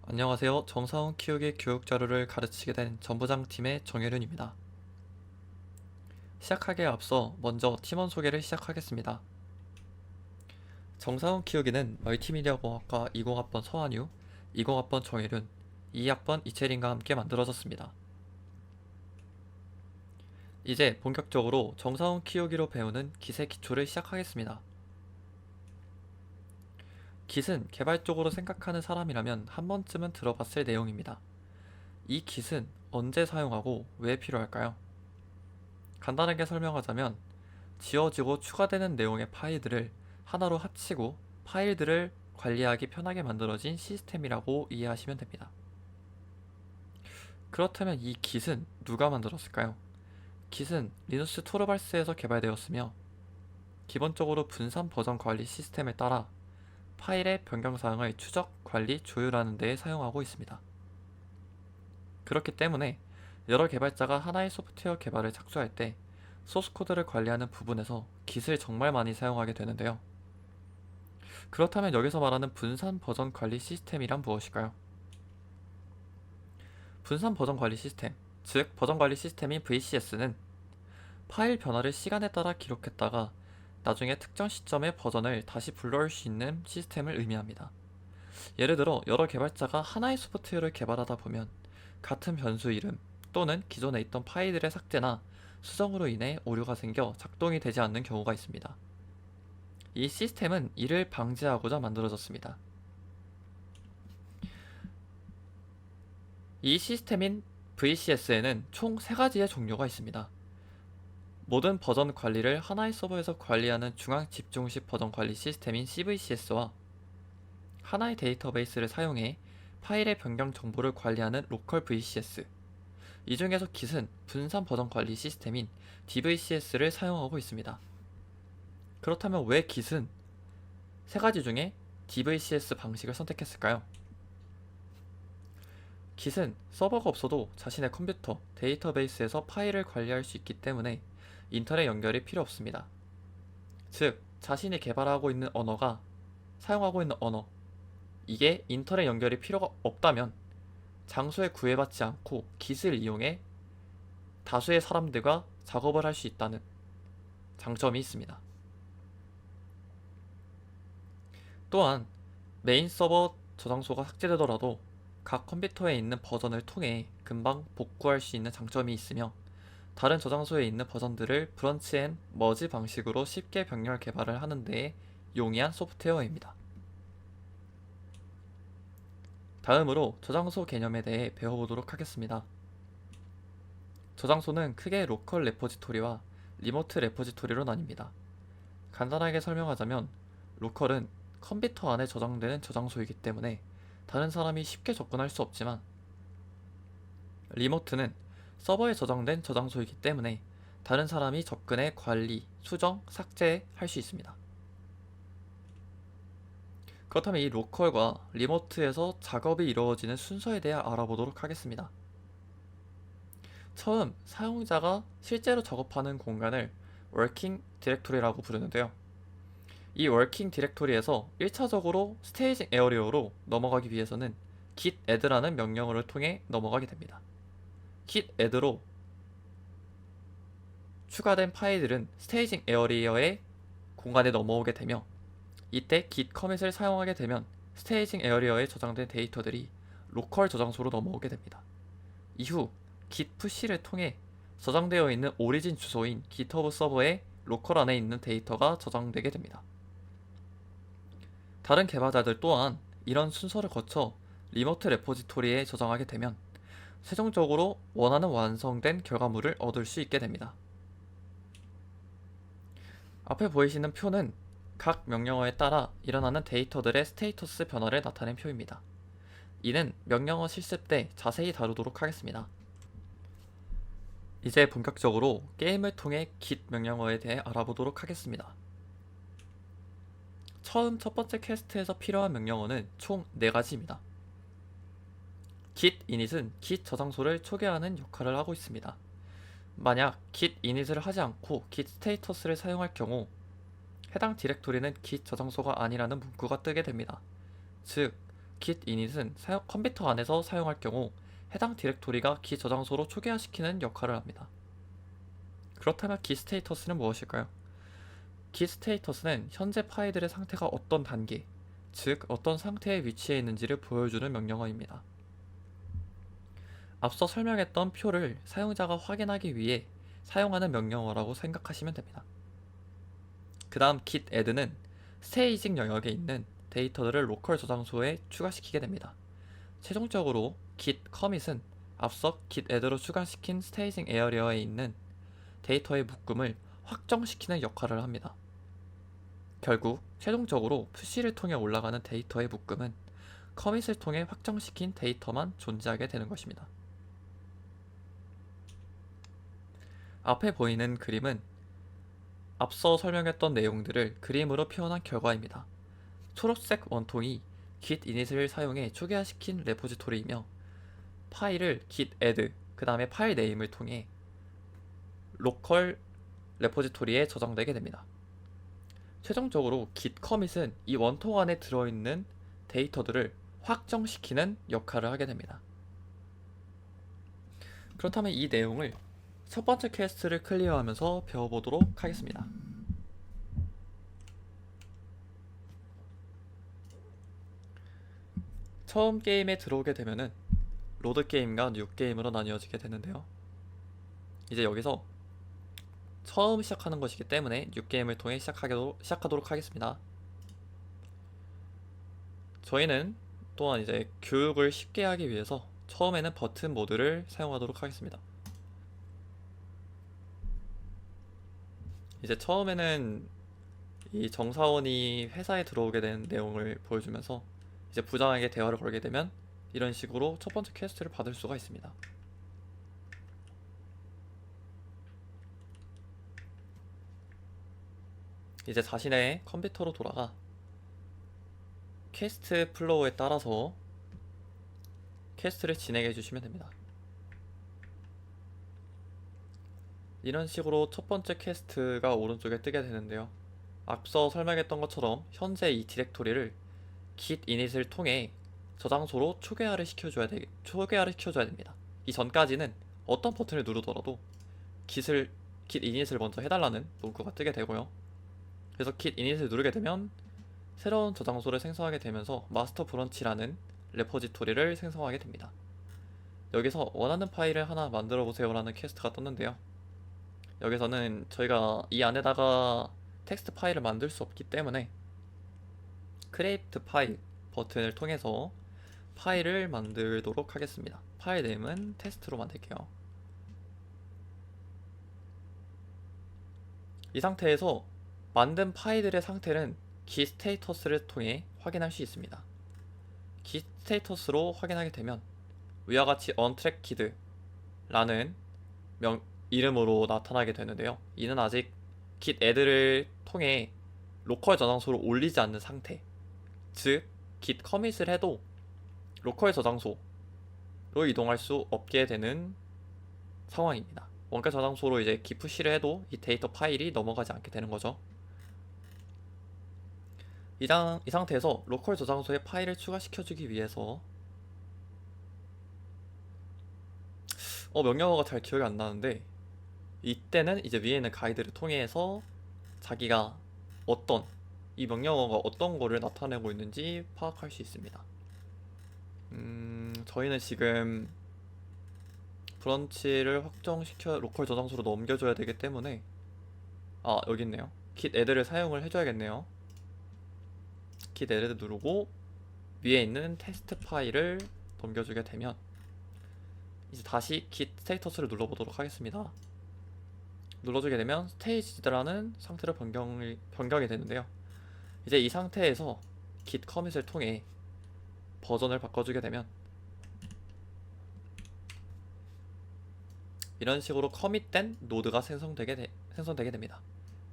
안녕하세요. 정사원 키우기 교육 자료를 가르치게 된 전부장팀의 정혜륜입니다. 시작하기에 앞서 먼저 팀원 소개를 시작하겠습니다. 정사원 키우기는 멀티미디어 공학과 20학번 서한유, 20학번 정혜륜, 2학번 이채린과 함께 만들어졌습니다. 이제 본격적으로 정사원 키우기로 배우는 깃의 기초를 시작하겠습니다. 깃은 개발적으로 생각하는 사람이라면 한 번쯤은 들어봤을 내용입니다. 이 깃은 언제 사용하고 왜 필요할까요? 간단하게 설명하자면 지워지고 추가되는 내용의 파일들을 하나로 합치고 파일들을 관리하기 편하게 만들어진 시스템이라고 이해하시면 됩니다. 그렇다면 이 깃은 누가 만들었을까요? 깃은 리누스 토르발스에서 개발되었으며 기본적으로 분산 버전 관리 시스템에 따라 파일의 변경사항을 추적, 관리, 조율하는 데에 사용하고 있습니다. 그렇기 때문에 여러 개발자가 하나의 소프트웨어 개발을 착수할 때 소스코드를 관리하는 부분에서 깃을 정말 많이 사용하게 되는데요. 그렇다면 여기서 말하는 분산 버전 관리 시스템이란 무엇일까요? 분산 버전 관리 시스템, 즉 버전 관리 시스템인 VCS는 파일 변화를 시간에 따라 기록했다가 나중에 특정 시점에 버전을 다시 불러올 수 있는 시스템을 의미합니다. 예를 들어 여러 개발자가 하나의 소프트웨어를 개발하다 보면 같은 변수 이름 또는 기존에 있던 파일들의 삭제나 수정으로 인해 오류가 생겨 작동이 되지 않는 경우가 있습니다. 이 시스템은 이를 방지하고자 만들어졌습니다. 이 시스템인 VCS에는 총 3가지의 종류가 있습니다. 모든 버전 관리를 하나의 서버에서 관리하는 중앙 집중식 버전 관리 시스템인 CVCS와 하나의 데이터베이스를 사용해 파일의 변경 정보를 관리하는 로컬 VCS, 이 중에서 깃은 분산 버전 관리 시스템인 DVCS를 사용하고 있습니다. 그렇다면 왜 깃은 3가지 중에 DVCS 방식을 선택했을까요? 깃은 서버가 없어도 자신의 컴퓨터, 데이터베이스에서 파일을 관리할 수 있기 때문에 인터넷 연결이 필요 없습니다. 즉, 자신이 개발하고 있는 언어가 사용하고 있는 언어, 이게 인터넷 연결이 필요가 없다면 장소에 구애받지 않고 깃을 이용해 다수의 사람들과 작업을 할 수 있다는 장점이 있습니다. 또한 메인 서버 저장소가 삭제되더라도 각 컴퓨터에 있는 버전을 통해 금방 복구할 수 있는 장점이 있으며 다른 저장소에 있는 버전들을 브런치 앤 머지 방식으로 쉽게 병렬 개발을 하는 데에 용이한 소프트웨어입니다. 다음으로 저장소 개념에 대해 배워보도록 하겠습니다. 저장소는 크게 로컬 레포지토리와 리모트 레포지토리로 나뉩니다. 간단하게 설명하자면 로컬은 컴퓨터 안에 저장되는 저장소이기 때문에 다른 사람이 쉽게 접근할 수 없지만 리모트는 서버에 저장된 저장소이기 때문에 다른 사람이 접근해 관리, 수정, 삭제할 수 있습니다. 그렇다면 이 로컬과 리모트에서 작업이 이루어지는 순서에 대해 알아보도록 하겠습니다. 처음 사용자가 실제로 작업하는 공간을 워킹 디렉토리라고 부르는데요. 이 워킹 디렉토리에서 1차적으로 스테이징 에어리어로 넘어가기 위해서는 git add라는 명령어를 통해 넘어가게 됩니다. git add로 추가된 파일들은 스테이징 에어리어의 공간에 넘어오게 되며 이때 git commit을 사용하게 되면 스테이징 에어리어에 저장된 데이터들이 로컬 저장소로 넘어오게 됩니다. 이후 git push를 통해 저장되어 있는 오리진 주소인 GitHub 서버에 로컬 안에 있는 데이터가 저장되게 됩니다. 다른 개발자들 또한 이런 순서를 거쳐 리모트 레포지토리에 저장하게 되면 최종적으로 원하는 완성된 결과물을 얻을 수 있게 됩니다. 앞에 보이시는 표는 각 명령어에 따라 일어나는 데이터들의 스테이터스 변화를 나타낸 표입니다. 이는 명령어 실습 때 자세히 다루도록 하겠습니다. 이제 본격적으로 게임을 통해 git 명령어에 대해 알아보도록 하겠습니다. 처음 첫 번째 퀘스트에서 필요한 명령어는 총 4가지입니다. git init은 git 저장소를 초기화하는 역할을 하고 있습니다. 만약 git init을 하지 않고 git 스테이터스를 사용할 경우 해당 디렉토리는 git 저장소가 아니라는 문구가 뜨게 됩니다. 즉, git init은 컴퓨터 안에서 사용할 경우 해당 디렉토리가 git 저장소로 초기화시키는 역할을 합니다. 그렇다면 git 스테이터스는 무엇일까요? git 스테이터스는 현재 파일들의 상태가 어떤 단계, 즉 어떤 상태에 위치해 있는지를 보여주는 명령어입니다. 앞서 설명했던 표를 사용자가 확인하기 위해 사용하는 명령어라고 생각하시면 됩니다. 그 다음 git add는 스테이징 영역에 있는 데이터들을 로컬 저장소에 추가시키게 됩니다. 최종적으로 git commit은 앞서 git add로 추가시킨 스테이징 에어리어에 있는 데이터의 묶음을 확정시키는 역할을 합니다. 결국 최종적으로 푸시를 통해 올라가는 데이터의 묶음은 커밋을 통해 확정시킨 데이터만 존재하게 되는 것입니다. 앞에 보이는 그림은 앞서 설명했던 내용들을 그림으로 표현한 결과입니다. 초록색 원통이 git init을 사용해 초기화시킨 레포지토리이며 파일을 git add, 그 다음에 파일 네임을 통해 로컬 레포지토리에 저장되게 됩니다. 최종적으로 git commit은 이 원통 안에 들어있는 데이터들을 확정시키는 역할을 하게 됩니다. 그렇다면 이 내용을 첫 번째 퀘스트를 클리어하면서 배워보도록 하겠습니다. 처음 게임에 들어오게 되면은 로드 게임과 뉴 게임으로 나뉘어지게 되는데요. 이제 여기서 처음 시작하는 것이기 때문에 뉴 게임을 통해 시작하도록 하겠습니다. 저희는 또한 이제 교육을 쉽게 하기 위해서 처음에는 버튼 모드를 사용하도록 하겠습니다. 이제 처음에는 이 정사원이 회사에 들어오게 된 내용을 보여주면서 이제 부장에게 대화를 걸게 되면 이런 식으로 첫 번째 퀘스트를 받을 수가 있습니다. 이제 자신의 컴퓨터로 돌아가 퀘스트 플로우에 따라서 퀘스트를 진행해 주시면 됩니다. 이런 식으로 첫 번째 퀘스트가 오른쪽에 뜨게 되는데요. 앞서 설명했던 것처럼 현재 이 디렉토리를 git init을 통해 저장소로 초기화를 시켜줘야 됩니다. 이 전까지는 어떤 버튼을 누르더라도 git init을 먼저 해달라는 문구가 뜨게 되고요. 그래서 git init을 누르게 되면 새로운 저장소를 생성하게 되면서 마스터 브런치라는 레포지토리를 생성하게 됩니다. 여기서 원하는 파일을 하나 만들어 보세요 라는 퀘스트가 떴는데요. 여기서는 저희가 이 안에다가 텍스트 파일을 만들 수 없기 때문에 크리에이트 파일 버튼을 통해서 파일을 만들도록 하겠습니다. 파일 네임은 테스트로 만들게요. 이 상태에서 만든 파일들의 상태는 git 스테이터스를 통해 확인할 수 있습니다. git 스테이터스로 확인하게 되면 위와 같이 untracked 라는 이름으로 나타나게 되는데요. 이는 아직 git add를 통해 로컬 저장소로 올리지 않는 상태, 즉 git commit을 해도 로컬 저장소로 이동할 수 없게 되는 상황입니다. 원가 저장소로 이제 git 푸시를 해도 이 데이터 파일이 넘어가지 않게 되는 거죠. 이 상태에서 로컬 저장소에 파일을 추가시켜주기 위해서 명령어가 잘 기억이 안 나는데, 이때는 이제 위에 있는 가이드를 통해서 자기가 이 명령어가 어떤 거를 나타내고 있는지 파악할 수 있습니다. 저희는 지금 브런치를 확정시켜 로컬 저장소로 넘겨줘야 되기 때문에 여기 있네요. git add를 사용을 해줘야겠네요. git add 누르고 위에 있는 테스트 파일을 넘겨주게 되면 이제 다시 git 스테이터스를 눌러보도록 하겠습니다. 눌러주게 되면 스테이지드라는 상태로 변경이 되는데요. 이제 이 상태에서 git commit을 통해 버전을 바꿔주게 되면 이런 식으로 커밋된 노드가 생성되게 됩니다.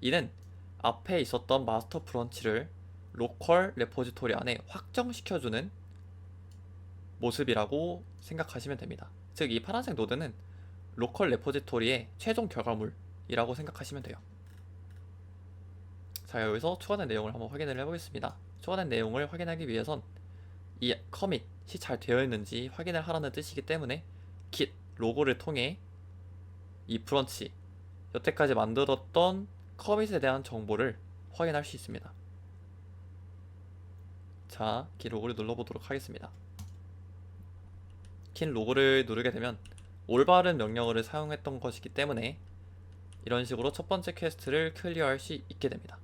이는 앞에 있었던 마스터 브런치를 로컬 레포지토리 안에 확정시켜주는 모습이라고 생각하시면 됩니다. 즉, 이 파란색 노드는 로컬 레포지토리의 최종 결과물이라고 생각하시면 돼요. 자, 여기서 추가된 내용을 한번 확인을 해보겠습니다. 추가된 내용을 확인하기 위해선 이 커밋이 잘 되어 있는지 확인을 하라는 뜻이기 때문에 git 로고를 통해 이 브런치, 여태까지 만들었던 커밋에 대한 정보를 확인할 수 있습니다. 자, git 로고를 눌러보도록 하겠습니다. git 로고를 누르게 되면 올바른 명령어를 사용했던 것이기 때문에 이런 식으로 첫 번째 퀘스트를 클리어할 수 있게 됩니다.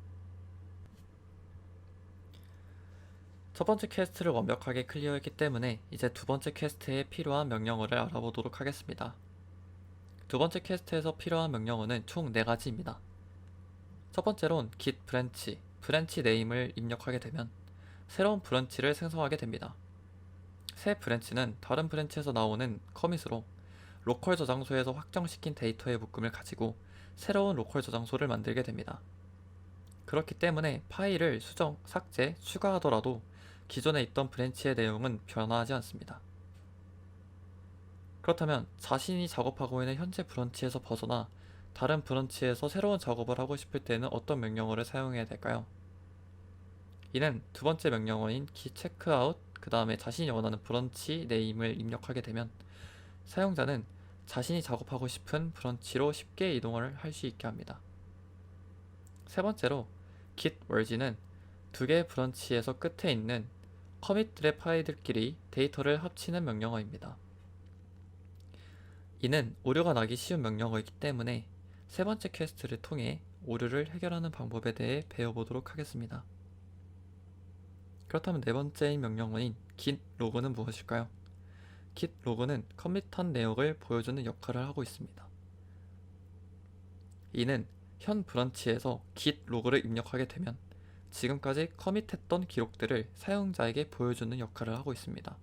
첫 번째 퀘스트를 완벽하게 클리어했기 때문에 이제 두 번째 퀘스트에 필요한 명령어를 알아보도록 하겠습니다. 두 번째 퀘스트에서 필요한 명령어는 총 4가지입니다. 첫 번째로는 git branch, 브랜치 네임을 입력하게 되면 새로운 브랜치를 생성하게 됩니다. 새 브랜치는 다른 브랜치에서 나오는 커밋으로 로컬 저장소에서 확정시킨 데이터의 묶음을 가지고 새로운 로컬 저장소를 만들게 됩니다. 그렇기 때문에 파일을 수정, 삭제, 추가하더라도 기존에 있던 브랜치의 내용은 변화하지 않습니다. 그렇다면 자신이 작업하고 있는 현재 브런치에서 벗어나 다른 브런치에서 새로운 작업을 하고 싶을 때는 어떤 명령어를 사용해야 될까요? 이는 두 번째 명령어인 git checkout, 그 다음에 자신이 원하는 브런치 네임을 입력하게 되면 사용자는 자신이 작업하고 싶은 브런치로 쉽게 이동을 할 수 있게 합니다. 세 번째로 git merge는 두 개의 브런치에서 끝에 있는 커밋들의 파일들끼리 데이터를 합치는 명령어입니다. 이는 오류가 나기 쉬운 명령어이기 때문에 세 번째 퀘스트를 통해 오류를 해결하는 방법에 대해 배워보도록 하겠습니다. 그렇다면 네 번째인 명령어인 git log는 무엇일까요? git log는 커밋한 내역을 보여주는 역할을 하고 있습니다. 이는 현 브런치에서 git log를 입력하게 되면 지금까지 커밋했던 기록들을 사용자에게 보여주는 역할을 하고 있습니다.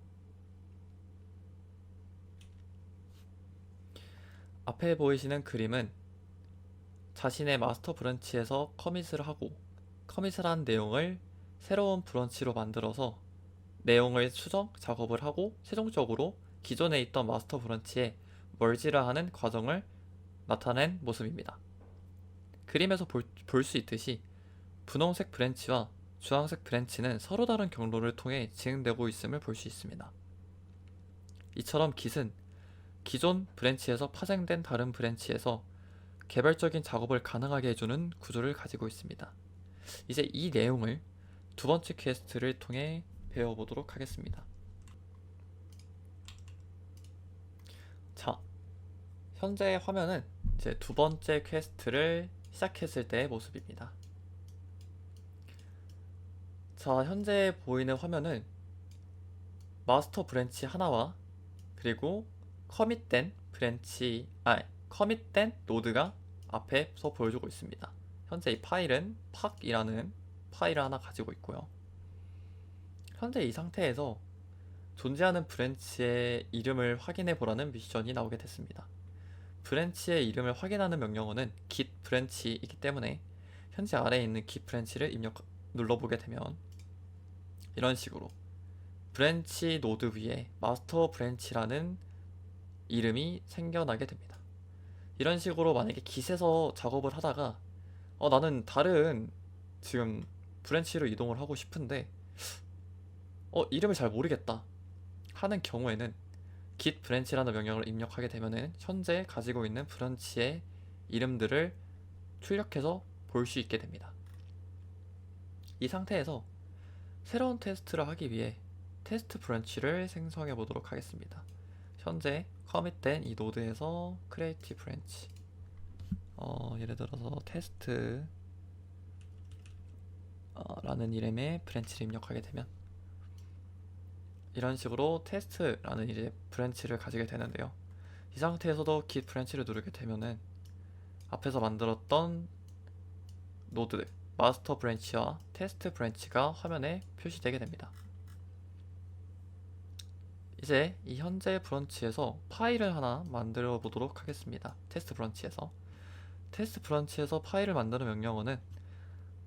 앞에 보이시는 그림은 자신의 마스터 브런치에서 커밋을 하고 커밋을 한 내용을 새로운 브런치로 만들어서 내용을 수정 작업을 하고 최종적으로 기존에 있던 마스터 브런치에 멀지를 하는 과정을 나타낸 모습입니다. 그림에서 볼 수 있듯이 분홍색 브랜치와 주황색 브랜치는 서로 다른 경로를 통해 진행되고 있음을 볼 수 있습니다. 이처럼 git은 기존 브랜치에서 파생된 다른 브랜치에서 개별적인 작업을 가능하게 해주는 구조를 가지고 있습니다. 이제 이 내용을 두 번째 퀘스트를 통해 배워보도록 하겠습니다. 자, 현재 화면은 이제 두 번째 퀘스트를 시작했을 때의 모습입니다. 자, 현재 보이는 화면은 마스터 브랜치 하나와 그리고 커밋된 커밋된 노드가 앞에서 보여주고 있습니다. 현재 이 파일은 팍이라는 파일을 하나 가지고 있고요. 현재 이 상태에서 존재하는 브랜치의 이름을 확인해 보라는 미션이 나오게 됐습니다. 브랜치의 이름을 확인하는 명령어는 git branch이기 때문에 현재 아래에 있는 git branch를 눌러보게 되면 이런 식으로 브랜치 노드 위에 마스터 브랜치라는 이름이 생겨나게 됩니다. 이런 식으로 만약에 git에서 작업을 하다가 나는 다른 지금 브랜치로 이동을 하고 싶은데 이름을 잘 모르겠다 하는 경우에는 git branch라는 명령을 입력하게 되면은 현재 가지고 있는 브랜치의 이름들을 출력해서 볼 수 있게 됩니다. 이 상태에서 새로운 테스트를 하기 위해 테스트 브랜치를 생성해 보도록 하겠습니다. 현재 커밋된 이 노드에서 create branch 예를 들어서 테스트 라는 이름의 브랜치를 입력하게 되면 이런 식으로 테스트라는 이제 브랜치를 가지게 되는데요. 이 상태에서도 git 브랜치를 누르게 되면은 앞에서 만들었던 노드들 마스터 브랜치와 테스트 브랜치가 화면에 표시되게 됩니다. 이제 이 현재 브런치에서 파일을 하나 만들어 보도록 하겠습니다. 테스트 브런치에서 파일을 만드는 명령어는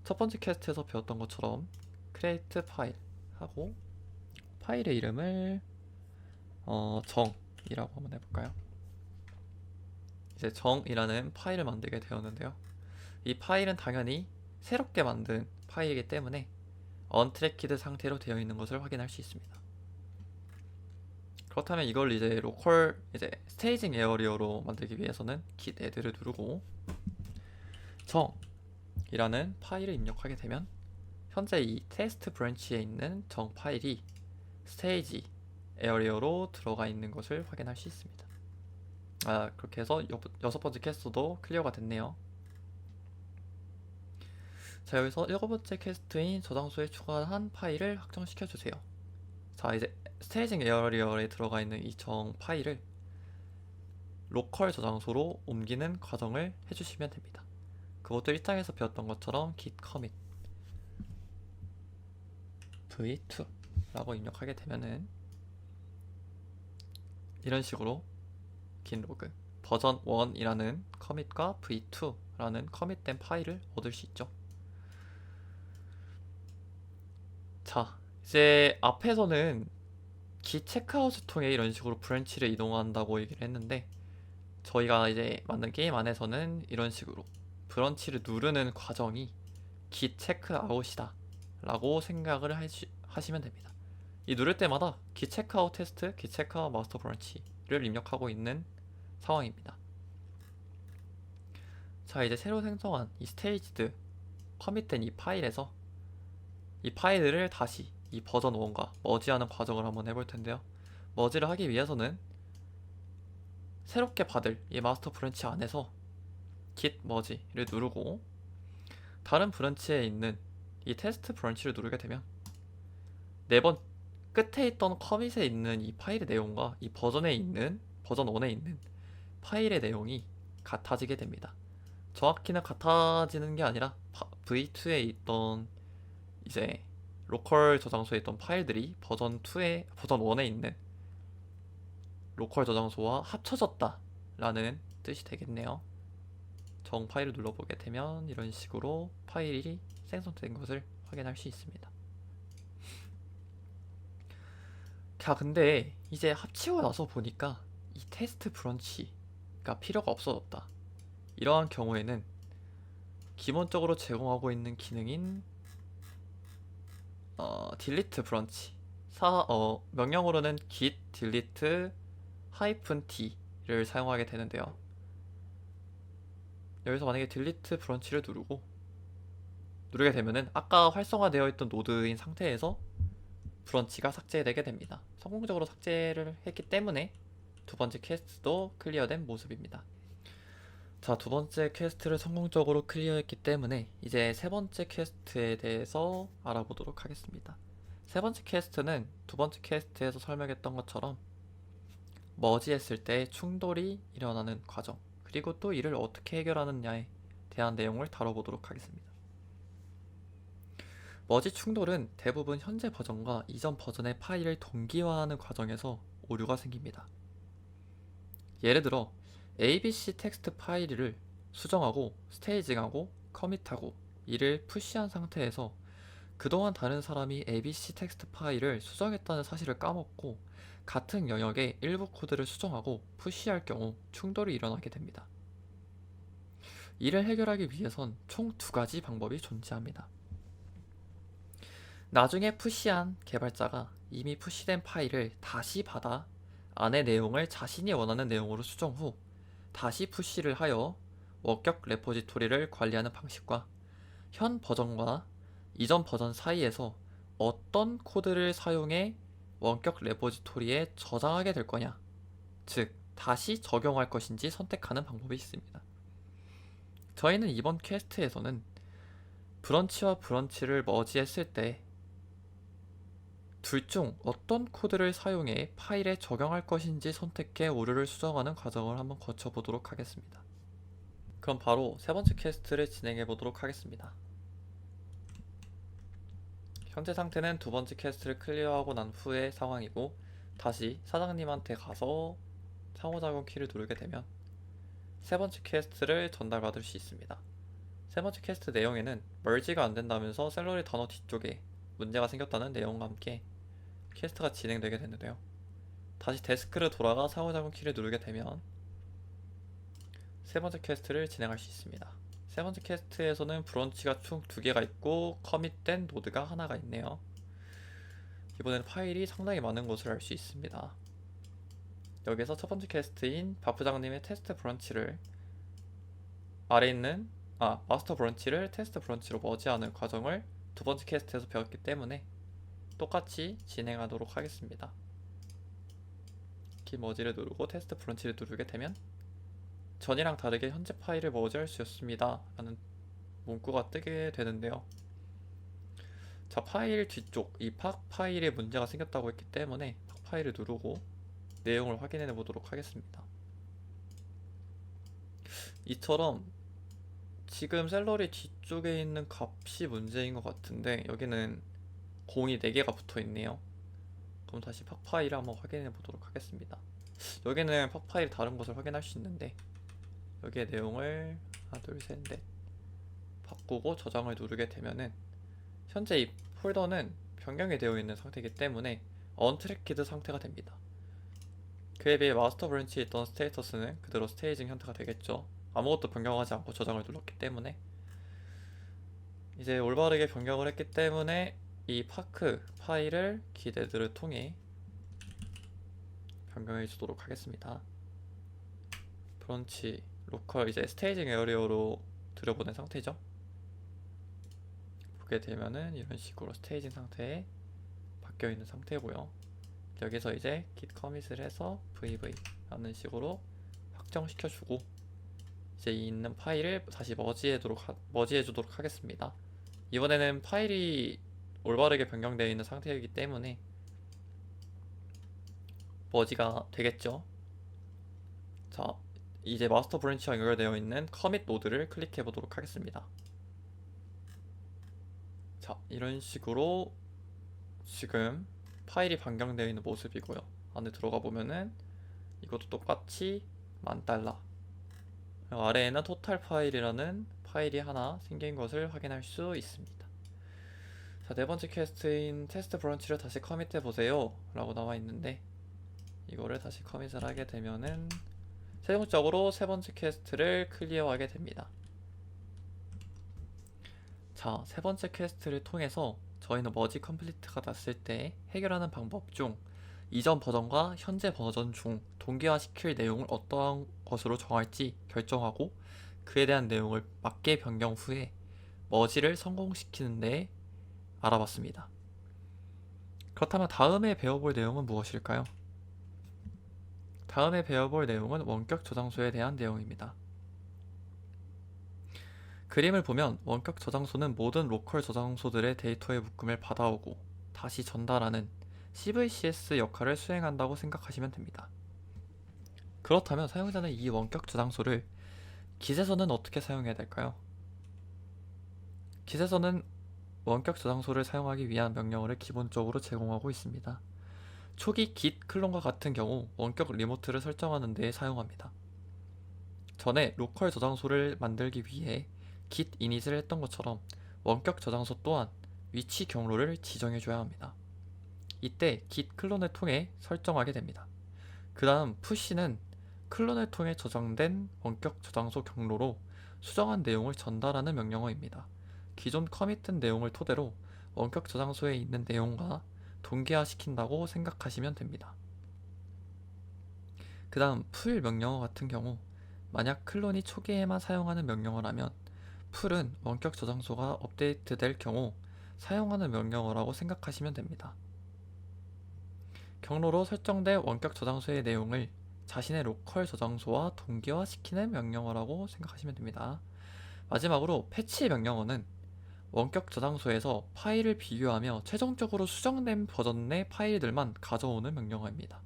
첫 번째 퀘스트에서 배웠던 것처럼 create 파일 하고 파일의 이름을 정이라고 한번 해볼까요? 이제 정이라는 파일을 만들게 되었는데요. 이 파일은 당연히 새롭게 만든 파일이기 때문에 언트래키드 상태로 되어 있는 것을 확인할 수 있습니다. 그렇다면 이걸 이제 로컬 이제 스테이징 에어리어로 만들기 위해서는 git add를 누르고 정이라는 파일을 입력하게 되면 현재 이 테스트 브랜치에 있는 정 파일이 스테이지 에어리어로 들어가 있는 것을 확인할 수 있습니다. 그렇게 해서 여섯 번째 퀘스트도 클리어가 됐네요. 자, 여기서 일곱 번째 퀘스트인 저장소에 추가한 파일을 확정시켜 주세요. 자, 이제 스테이징 에어리어에 들어가 있는 이 정 파일을 로컬 저장소로 옮기는 과정을 해주시면 됩니다. 그것도 1장에서 배웠던 것처럼 git commit v2 라고 입력하게 되면은 이런 식으로 git 로그 버전 1이라는 커밋과 v2라는 커밋된 파일을 얻을 수 있죠. 자, 이제 앞에서는 git 체크아웃을 통해 이런 식으로 브랜치를 이동한다고 얘기를 했는데 저희가 이제 만든 게임 안에서는 이런 식으로 브런치를 누르는 과정이 git 체크아웃이다 라고 생각을 하시면 됩니다. 이 누를 때마다 git 체크아웃 테스트, git 체크아웃 마스터 브런치를 입력하고 있는 상황입니다. 자, 이제 새로 생성한 이 스테이지드 커밋된 이 파일에서 이 파일을 다시 이 버전 1과 머지하는 과정을 한번 해볼 텐데요. 머지를 하기 위해서는 새롭게 받을 이 마스터 브런치 안에서 git 머지를 누르고 다른 브런치에 있는 이 테스트 브런치를 누르게 되면 4번 끝에 있던 커밋에 있는 이 파일의 내용과 이 버전에 있는 버전 1에 있는 파일의 내용이 같아지게 됩니다. 정확히는 같아지는 게 아니라 v2에 있던 이제 로컬 저장소에 있던 파일들이 버전 1에 있는 로컬 저장소와 합쳐졌다 라는 뜻이 되겠네요. 정 파일을 눌러보게 되면 이런 식으로 파일이 생성된 것을 확인할 수 있습니다. 자, 근데 이제 합치고 나서 보니까 이 테스트 브런치가 필요가 없어졌다. 이러한 경우에는 기본적으로 제공하고 있는 기능인 delete 브런치 명령으로는 git delete -t를 사용하게 되는데요. 여기서 만약에 delete 브런치를 누르게 되면은 아까 활성화되어 있던 노드인 상태에서 브런치가 삭제되게 됩니다. 성공적으로 삭제를 했기 때문에 두 번째 퀘스트도 클리어된 모습입니다. 자, 두 번째 퀘스트를 성공적으로 클리어했기 때문에 이제 세 번째 퀘스트에 대해서 알아보도록 하겠습니다. 세 번째 퀘스트는 두 번째 퀘스트에서 설명했던 것처럼 머지했을 때 충돌이 일어나는 과정, 그리고 또 이를 어떻게 해결하느냐에 대한 내용을 다뤄보도록 하겠습니다. 머지 충돌은 대부분 현재 버전과 이전 버전의 파일을 동기화하는 과정에서 오류가 생깁니다. 예를 들어 abc 텍스트 파일을 수정하고 스테이징하고 커밋하고 이를 푸시한 상태에서 그동안 다른 사람이 abc 텍스트 파일을 수정했다는 사실을 까먹고 같은 영역의 일부 코드를 수정하고 푸시할 경우 충돌이 일어나게 됩니다. 이를 해결하기 위해선 총 2가지 방법이 존재합니다. 나중에 푸시한 개발자가 이미 푸시된 파일을 다시 받아 안의 내용을 자신이 원하는 내용으로 수정 후 다시 푸시를 하여 원격 레포지토리를 관리하는 방식과 현 버전과 이전 버전 사이에서 어떤 코드를 사용해 원격 레포지토리에 저장하게 될 거냐, 즉 다시 적용할 것인지 선택하는 방법이 있습니다. 저희는 이번 퀘스트에서는 브런치와 브런치를 머지했을 때 둘 중 어떤 코드를 사용해 파일에 적용할 것인지 선택해 오류를 수정하는 과정을 한번 거쳐보도록 하겠습니다. 그럼 바로 세 번째 퀘스트를 진행해 보도록 하겠습니다. 현재 상태는 두 번째 퀘스트를 클리어하고 난 후의 상황이고 다시 사장님한테 가서 상호작용 키를 누르게 되면 세 번째 퀘스트를 전달받을 수 있습니다. 세 번째 퀘스트 내용에는 멀지가 안 된다면서 샐러리 단어 뒤쪽에 문제가 생겼다는 내용과 함께 퀘스트가 진행되게 되는데요. 다시 데스크를 돌아가 상호작용 키를 누르게 되면 세 번째 퀘스트를 진행할 수 있습니다. 세 번째 퀘스트에서는 브런치가 총 2개가 있고 커밋된 노드가 하나가 있네요. 이번에는 파일이 상당히 많은 것을 알 수 있습니다. 여기서 첫 번째 퀘스트인 바프장님의 테스트 브런치를 아래 있는 마스터 브런치를 테스트 브런치로 머지하는 과정을 두 번째 퀘스트에서 배웠기 때문에 똑같이 진행하도록 하겠습니다. 기 머지를 누르고 테스트 브런치를 누르게 되면 전이랑 다르게 현재 파일을 머지할 수 있습니다 라는 문구가 뜨게 되는데요. 자, 파일 뒤쪽 이 팍 파일에 문제가 생겼다고 했기 때문에 팍 파일을 누르고 내용을 확인해 보도록 하겠습니다. 이처럼 지금 샐러리 뒤쪽에 있는 값이 문제인 것 같은데 여기는 공이 4개가 붙어 있네요. 그럼 다시 팍 파일을 한번 확인해 보도록 하겠습니다. 여기는 팍 파일 다른 것을 확인할 수 있는데 여기에 내용을 하나 둘 셋 넷 바꾸고 저장을 누르게 되면은 현재 이 폴더는 변경이 되어 있는 상태이기 때문에 언트래키드 상태가 됩니다. 그에 비해 마스터 브런치에 있던 스테이터스는 그대로 스테이징 형태가 되겠죠. 아무것도 변경하지 않고 저장을 눌렀기 때문에. 이제 올바르게 변경을 했기 때문에 이 파크 파일을 기대들을 통해 변경해 주도록 하겠습니다. 브런치 로컬 이제 스테이징 에어리어로 들여보낸 상태죠. 보게 되면은 이런 식으로 스테이징 상태에 바뀌어 있는 상태고요. 여기서 이제 git commits를 해서 vv 라는 식으로 확정시켜주고 이제 있는 파일을 다시 머지해 주도록 하겠습니다. 이번에는 파일이 올바르게 변경되어 있는 상태이기 때문에 머지가 되겠죠. 자, 이제 마스터 브랜치와 연결되어 있는 커밋 노드를 클릭해 보도록 하겠습니다. 자, 이런 식으로 지금 파일이 변경되어 있는 모습이고요. 안에 들어가 보면은 이것도 똑같이 $1000 아래에는 토탈 파일이라는 파일이 하나 생긴 것을 확인할 수 있습니다. 자, 네 번째 퀘스트인 테스트 브런치를 다시 커밋해 보세요 라고 나와 있는데 이거를 다시 커밋을 하게 되면은 최종적으로 세 번째 퀘스트를 클리어하게 됩니다. 자, 세 번째 퀘스트를 통해서 저희는 머지 컴플리트가 났을 때 해결하는 방법 중 이전 버전과 현재 버전 중 동기화시킬 내용을 어떠한 것으로 정할지 결정하고 그에 대한 내용을 맞게 변경 후에 머지를 성공시키는 데 알아봤습니다. 그렇다면 다음에 배워볼 내용은 무엇일까요? 다음에 배워볼 내용은 원격 저장소에 대한 내용입니다. 그림을 보면 원격 저장소는 모든 로컬 저장소들의 데이터의 묶음을 받아오고 다시 전달하는 CVCS 역할을 수행한다고 생각하시면 됩니다. 그렇다면 사용자는 이 원격 저장소를 깃에서는 어떻게 사용해야 될까요? 깃에서는 원격 저장소를 사용하기 위한 명령어를 기본적으로 제공하고 있습니다. 초기 git 클론과 같은 경우 원격 리모트를 설정하는 데 사용합니다. 전에 로컬 저장소를 만들기 위해 git init을 했던 것처럼 원격 저장소 또한 위치 경로를 지정해줘야 합니다. 이때 git 클론을 통해 설정하게 됩니다. 그 다음 push는 클론을 통해 저장된 원격 저장소 경로로 수정한 내용을 전달하는 명령어입니다. 기존 커밋된 내용을 토대로 원격 저장소에 있는 내용과 동기화시킨다고 생각하시면 됩니다. 그 다음 pull 명령어 같은 경우 만약 클론이 초기에만 사용하는 명령어라면 pull은 원격 저장소가 업데이트될 경우 사용하는 명령어라고 생각하시면 됩니다. 경로로 설정된 원격 저장소의 내용을 자신의 로컬 저장소와 동기화시키는 명령어라고 생각하시면 됩니다. 마지막으로 패치 명령어는 원격 저장소에서 파일을 비교하며 최종적으로 수정된 버전의 파일들만 가져오는 명령어입니다.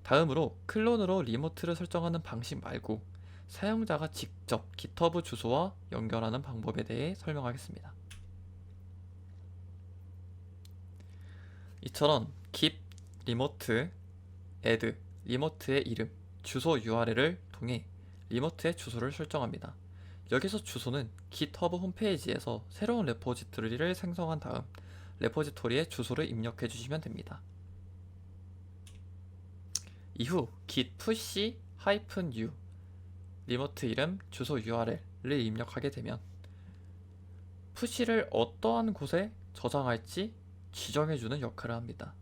다음으로 클론으로 리모트를 설정하는 방식 말고 사용자가 직접 GitHub 주소와 연결하는 방법에 대해 설명하겠습니다. 이처럼 git remote add 리모트의 이름, 주소 URL을 통해 리모트의 주소를 설정합니다. 여기서 주소는 GitHub 홈페이지에서 새로운 레포지토리를 생성한 다음 레포지토리에 주소를 입력해 주시면 됩니다. 이후 git push -u 리모트 이름, 주소 URL을 입력하게 되면 푸시를 어떠한 곳에 저장할지 지정해주는 역할을 합니다.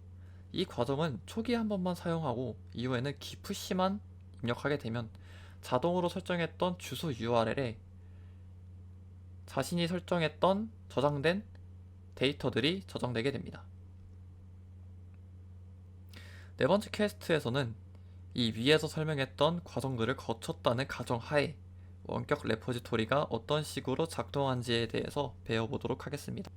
이 과정은 초기에 한 번만 사용하고 이후에는 기푸시만 입력하게 되면 자동으로 설정했던 주소 URL에 자신이 설정했던 저장된 데이터들이 저장되게 됩니다. 네 번째 퀘스트에서는 이 위에서 설명했던 과정들을 거쳤다는 가정하에 원격 레포지토리가 어떤 식으로 작동하는지에 대해서 배워보도록 하겠습니다.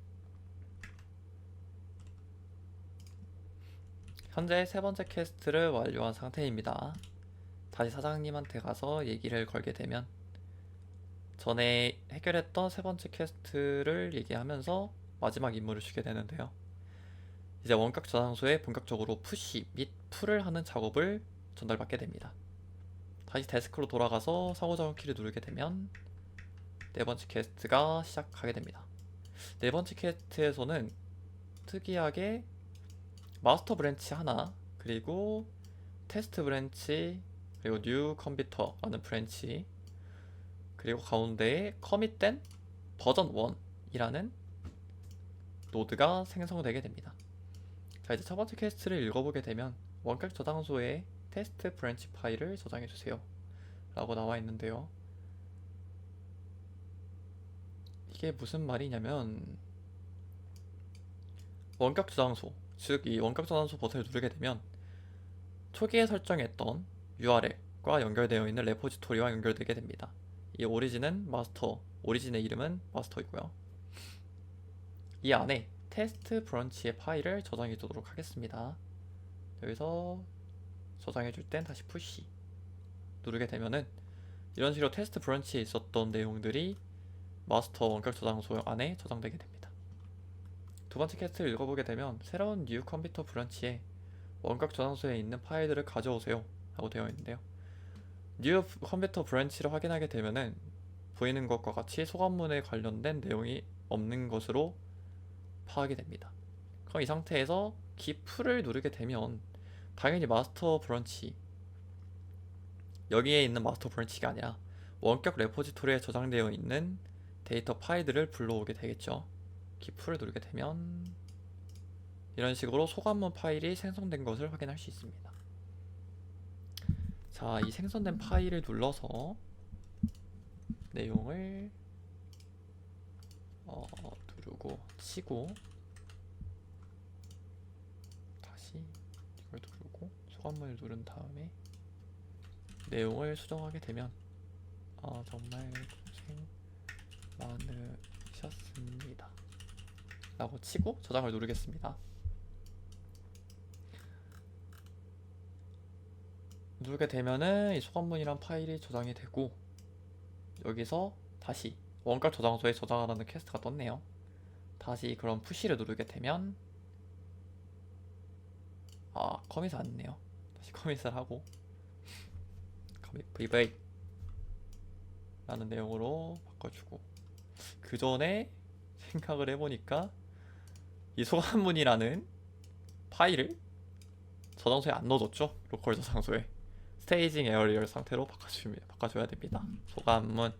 현재 세 번째 퀘스트를 완료한 상태입니다. 다시 사장님한테 가서 얘기를 걸게 되면 전에 해결했던 세 번째 퀘스트를 얘기하면서 마지막 임무를 주게 되는데요. 이제 원격 저장소에 본격적으로 푸시 및 풀을 하는 작업을 전달받게 됩니다. 다시 데스크로 돌아가서 상호작용 키를 누르게 되면 네 번째 퀘스트가 시작하게 됩니다. 네 번째 퀘스트에서는 특이하게 마스터 브랜치 하나, 그리고 테스트 브랜치, 그리고 뉴 컴퓨터라는 브랜치, 그리고 가운데에 커밋된 버전 1이라는 노드가 생성되게 됩니다. 자, 이제 첫 번째 퀘스트를 읽어보게 되면 원격 저장소에 테스트 브랜치 파일을 저장해주세요 라고 나와 있는데요. 이게 무슨 말이냐면 원격 저장소, 즉 이 원격 저장소 버튼을 누르게 되면 초기에 설정했던 URL과 연결되어 있는 레포지토리와 연결되게 됩니다. 이 오리진은 마스터, 오리진의 이름은 마스터이고요. 이 안에 테스트 브런치의 파일을 저장해 두도록 하겠습니다. 여기서 저장해 줄 땐 다시 푸시 누르게 되면은 이런 식으로 테스트 브런치에 있었던 내용들이 마스터 원격 저장소 안에 저장되게 됩니다. 두 번째 퀘스트를 읽어보게 되면 새로운 뉴 컴퓨터 브런치에 원격 저장소에 있는 파일들을 가져오세요 라고 되어 있는데요. 뉴 컴퓨터 브런치를 확인하게 되면은 보이는 것과 같이 소감문에 관련된 내용이 없는 것으로 파악이 됩니다. 그럼 이 상태에서 기프를 누르게 되면 당연히 마스터 브런치, 여기에 있는 마스터 브런치가 아니라 원격 레포지토리에 저장되어 있는 데이터 파일들을 불러오게 되겠죠. 기프를 누르게 되면 이런 식으로 소감문 파일이 생성된 것을 확인할 수 있습니다. 자, 이 생성된 파일을 눌러서 내용을 누르고 치고 다시 이걸 누르고 소감문을 누른 다음에 내용을 수정하게 되면 정말 고생 많으셨습니다 라고 치고 저장을 누르겠습니다. 누르게 되면은 이 소감문이란 파일이 저장이 되고 여기서 다시 원격 저장소에 저장하라는 퀘스트가 떴네요. 다시 그럼 푸시를 누르게 되면 커밋을 안 했네요. 다시 커밋을 하고 커밋 VV 라는 내용으로 바꿔주고, 그 전에 생각을 해보니까 이 소감문이라는 파일을 저장소에 안 넣어뒀죠. 로컬 저장소에 스테이징 에어리얼 상태로 바꿔줘야 됩니다. 소감문.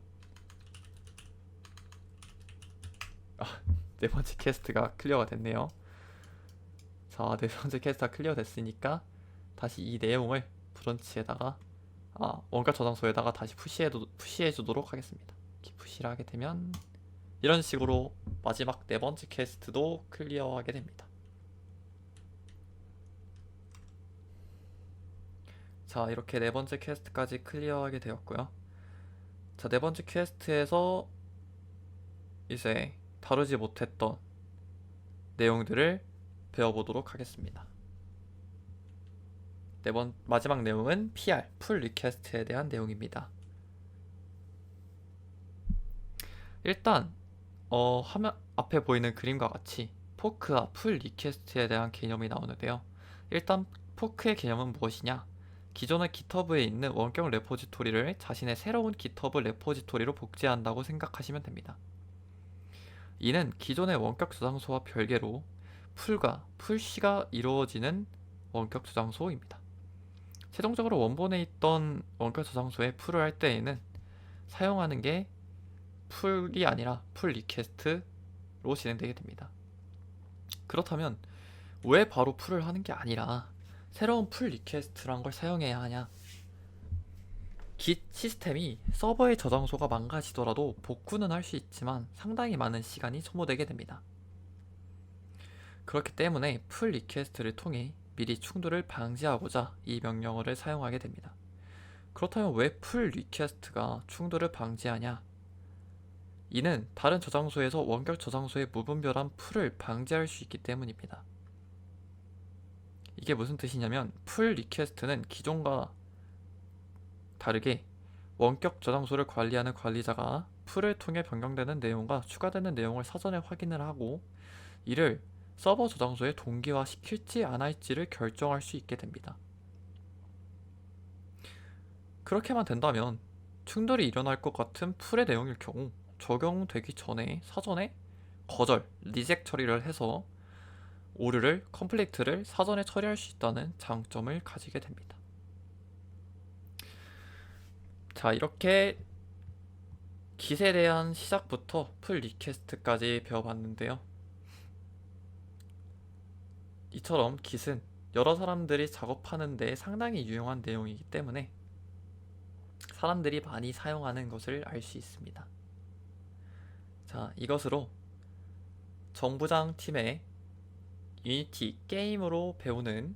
네 번째 퀘스트가 클리어가 됐네요. 자, 네 번째 퀘스트가 클리어 됐으니까 다시 이 내용을 브런치에다가 원격 저장소에다가 다시 푸시해 주도록 하겠습니다. 푸시를 하게 되면 이런 식으로 마지막 네 번째 퀘스트도 클리어하게 됩니다. 자, 이렇게 네 번째 퀘스트까지 클리어하게 되었고요. 자, 네 번째 퀘스트에서 이제 다루지 못했던 내용들을 배워보도록 하겠습니다. 마지막 내용은 PR, 풀 리퀘스트에 대한 내용입니다. 일단 화면 앞에 보이는 그림과 같이 포크와 풀 리퀘스트에 대한 개념이 나오는데요. 일단 포크의 개념은 무엇이냐? 기존의 GitHub에 있는 원격 레포지토리를 자신의 새로운 GitHub 레포지토리로 복제한다고 생각하시면 됩니다. 이는 기존의 원격 저장소와 별개로 풀과 푸시가 이루어지는 원격 저장소입니다. 최종적으로 원본에 있던 원격 저장소에 풀을 할 때에는 사용하는 게 풀이 아니라 풀 리퀘스트로 진행되게 됩니다. 그렇다면 왜 바로 풀을 하는 게 아니라 새로운 풀 리퀘스트란 걸 사용해야 하냐? Git 시스템이 서버의 저장소가 망가지더라도 복구는 할 수 있지만 상당히 많은 시간이 소모되게 됩니다. 그렇기 때문에 풀 리퀘스트를 통해 미리 충돌을 방지하고자 이 명령어를 사용하게 됩니다. 그렇다면 왜 풀 리퀘스트가 충돌을 방지하냐? 이는 다른 저장소에서 원격 저장소의 무분별한 풀을 방지할 수 있기 때문입니다. 이게 무슨 뜻이냐면 풀 리퀘스트는 기존과 다르게 원격 저장소를 관리하는 관리자가 풀을 통해 변경되는 내용과 추가되는 내용을 사전에 확인을 하고 이를 서버 저장소에 동기화시킬지 안 할지를 결정할 수 있게 됩니다. 그렇게만 된다면 충돌이 일어날 것 같은 풀의 내용일 경우 적용되기 전에 사전에 거절, 리젝 처리를 해서 오류를, 컴플리트를 사전에 처리할 수 있다는 장점을 가지게 됩니다. 자, 이렇게 Git에 대한 시작부터 풀 리퀘스트까지 배워봤는데요. 이처럼 Git은 여러 사람들이 작업하는 데 상당히 유용한 내용이기 때문에 사람들이 많이 사용하는 것을 알 수 있습니다. 자, 이것으로 정부장 팀의 유니티 게임으로 배우는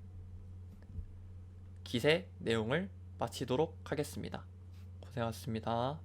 Git의 내용을 마치도록 하겠습니다. 고생하셨습니다.